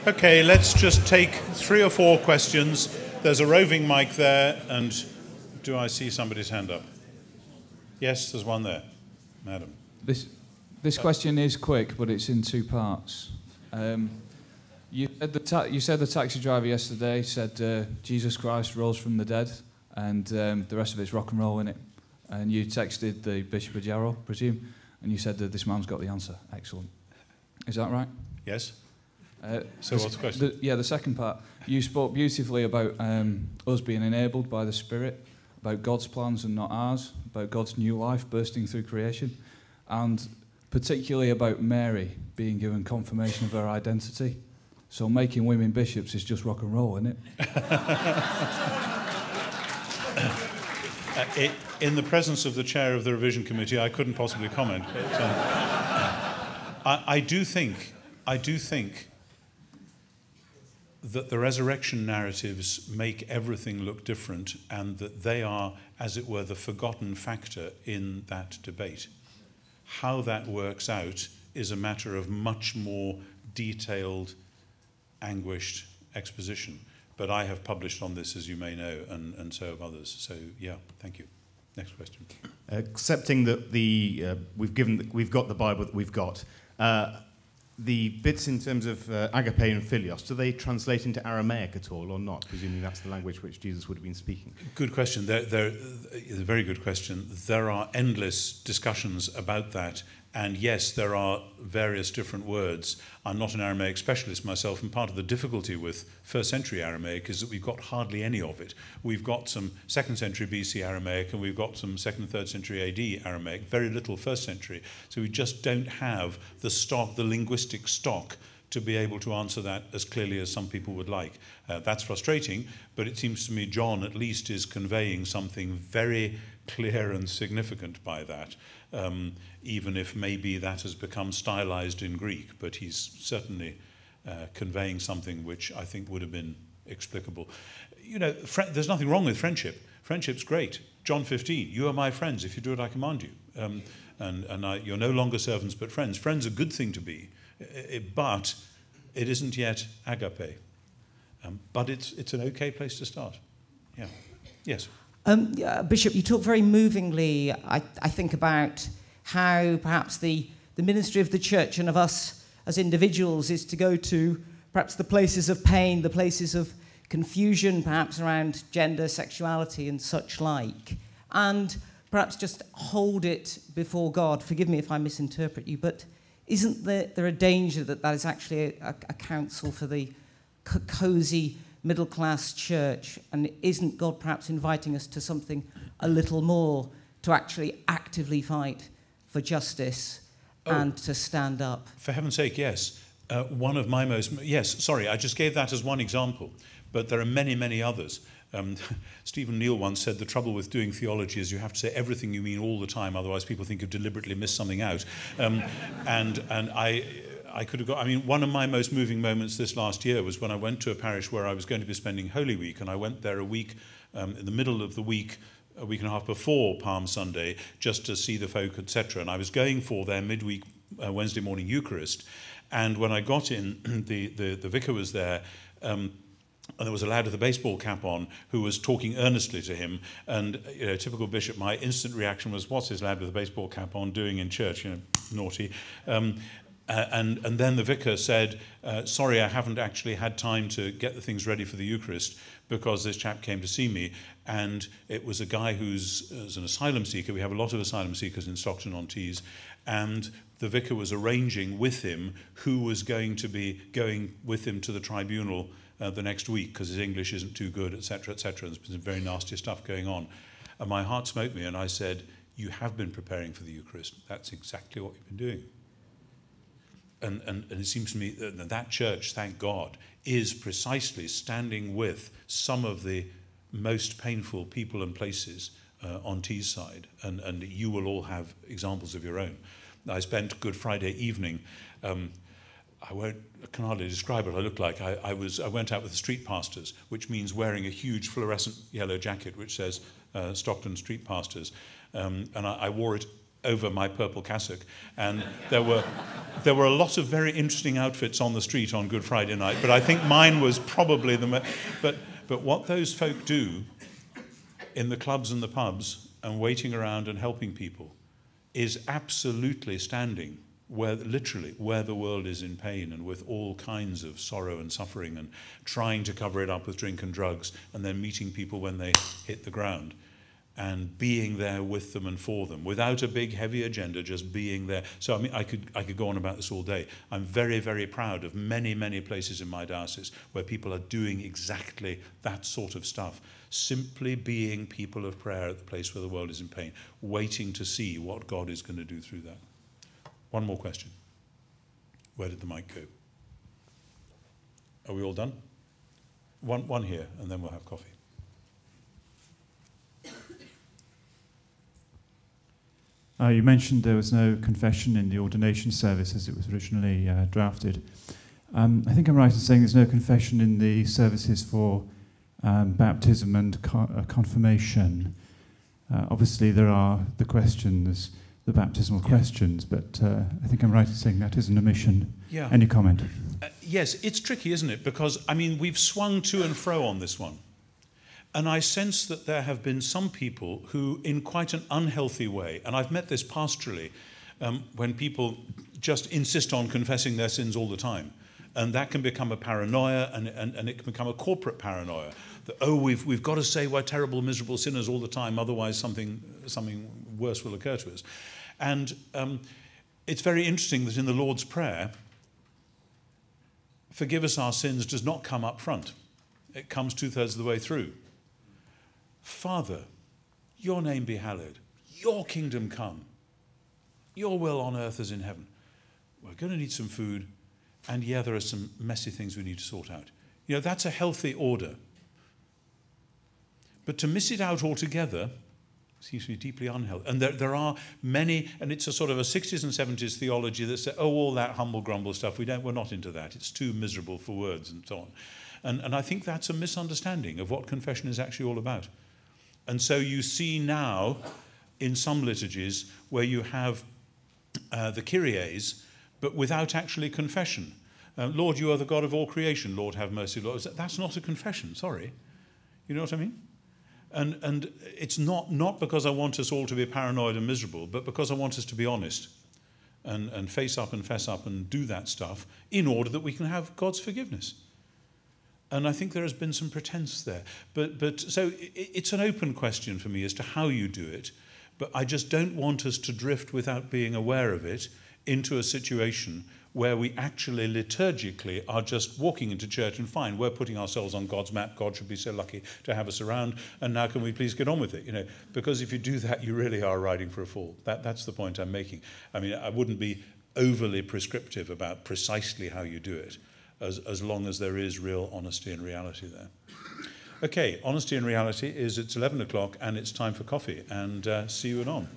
Okay, let's just take 3 or 4 questions. There's a roving mic there, and do I see somebody's hand up? Yes, there's one there. Madam. This question is quick, but it's in 2 parts. You said the taxi driver yesterday said Jesus Christ rose from the dead, and the rest of it's rock and roll in it. And you texted the Bishop of Jarrow, presume, and you said that this man's got the answer. Excellent. Is that right? Yes. So what's the question? The second part. You spoke beautifully about us being enabled by the Spirit, about God's plans and not ours, about God's new life bursting through creation, and particularly about Mary being given confirmation of her identity. So making women bishops is just rock and roll, isn't it? In the presence of the chair of the revision committee, I couldn't possibly comment. But, I do think that the resurrection narratives make everything look different, and that they are, as it were, the forgotten factor in that debate. How that works out is a matter of much more detailed, anguished exposition. But I have published on this, as you may know, and so have others. So, yeah, thank you. Next question. Accepting that we've got the Bible that we've got, the bits in terms of agape and philios, do they translate into Aramaic at all or not? Presuming that's the language which Jesus would have been speaking. Good question. A very good question. There are endless discussions about that. And yes, there are various different words. I'm not an Aramaic specialist myself, and part of the difficulty with first century Aramaic is that we've got hardly any of it. We've got some second century BC Aramaic, and we've got some second and third century AD Aramaic, very little first century. So we just don't have the linguistic stock to be able to answer that as clearly as some people would like. That's frustrating, but it seems to me John at least is conveying something very clear and significant by that. Even if maybe that has become stylized in Greek, but he's certainly conveying something which I think would have been explicable. You know, there's nothing wrong with friendship. Friendship's great. John 15, you are my friends if you do what I command you. You're no longer servants but friends. Friends are a good thing to be, but it isn't yet agape. But it's an okay place to start. Yeah. Yes. Bishop, you talk very movingly, I think, about how perhaps the ministry of the church and of us as individuals is to go to perhaps the places of pain, the places of confusion, perhaps around gender, sexuality and such like, and perhaps just hold it before God. Forgive me if I misinterpret you, but isn't there a danger that is actually a counsel for the cosy middle-class church, and isn't God perhaps inviting us to something a little more, to actually actively fight for justice and to stand up? For heaven's sake, yes. One of my I just gave that as one example, but there are many, many others. Stephen Neal once said the trouble with doing theology is you have to say everything you mean all the time, otherwise people think you've deliberately missed something out. I could have got, one of my most moving moments this last year was when I went to a parish where I was going to be spending Holy Week, and I went there a week, in the middle of the week, a week and a half before Palm Sunday, just to see the folk, etc. And I was going for their midweek Wednesday morning Eucharist, and when I got in, the vicar was there, and there was a lad with a baseball cap on who was talking earnestly to him, and typical bishop, my instant reaction was, what's this lad with a baseball cap on doing in church? Naughty. And then the vicar said, sorry, I haven't actually had time to get the things ready for the Eucharist because this chap came to see me, and it was a guy who's an asylum seeker. We have a lot of asylum seekers in Stockton-on-Tees, and the vicar was arranging with him who was going to be going with him to the tribunal the next week because his English isn't too good, etc., etc. There's been some very nasty stuff going on. And my heart smote me, and I said, you have been preparing for the Eucharist. That's exactly what you've been doing. And it seems to me that church, thank God, is precisely standing with some of the most painful people and places on Teesside, and you will all have examples of your own. I spent Good Friday evening. I can hardly describe what I looked like. I went out with the street pastors, which means wearing a huge fluorescent yellow jacket which says Stockton Street Pastors, and I wore it over my purple cassock. And there were a lot of very interesting outfits on the street on Good Friday night, but I think mine was probably the most. But what those folk do in the clubs and the pubs and waiting around and helping people is absolutely standing literally where the world is in pain and with all kinds of sorrow and suffering and trying to cover it up with drink and drugs and then meeting people when they hit the ground and being there with them and for them without a big heavy agenda, just being there. So I mean, I could go on about this all day. I'm very, very proud of many, many places in my diocese where people are doing exactly that sort of stuff. Simply being people of prayer at the place where the world is in pain, waiting to see what God is going to do through that. One more question. Where did the mic go? Are we all done? One here, and then we'll have coffee. You mentioned there was no confession in the ordination service as it was originally drafted. I think I'm right in saying there's no confession in the services for baptism and confirmation. Obviously, there are the questions, the baptismal questions, but I think I'm right in saying that is an omission. Yeah. Any comment? Yes, it's tricky, isn't it? Because, I mean, we've swung to and fro on this one. And I sense that there have been some people who, in quite an unhealthy way, and I've met this pastorally, when people just insist on confessing their sins all the time. And that can become a paranoia, and it can become a corporate paranoia. That, oh, we've got to say we're terrible, miserable sinners all the time, otherwise something worse will occur to us. And it's very interesting that in the Lord's Prayer, forgive us our sins does not come up front. It comes 2/3 of the way through. Father, your name be hallowed, your kingdom come, your will on earth as in heaven. We're going to need some food, and yeah, there are some messy things we need to sort out. You know, that's a healthy order. But to miss it out altogether seems to be deeply unhealthy. And there are many, and it's a sort of a 60s and 70s theology that says, oh, all that humble grumble stuff, we're not into that. It's too miserable for words and so on. And I think that's a misunderstanding of what confession is actually all about. And so you see now in some liturgies where you have the Kyries, but without actually confession. Lord, you are the God of all creation. Lord, have mercy. Lord. That's not a confession, sorry. You know what I mean? And it's not because I want us all to be paranoid and miserable, but because I want us to be honest and face up and fess up and do that stuff in order that we can have God's forgiveness. And I think there has been some pretense there. But so it's an open question for me as to how you do it, but I just don't want us to drift without being aware of it into a situation where we actually liturgically are just walking into church and fine, we're putting ourselves on God's map, God should be so lucky to have us around, and now can we please get on with it? You know, because if you do that, you really are riding for a fall. That's the point I'm making. I mean, I wouldn't be overly prescriptive about precisely how you do it, as long as there is real honesty and reality there. Okay, honesty and reality is it's 11 o'clock and it's time for coffee, and see you anon.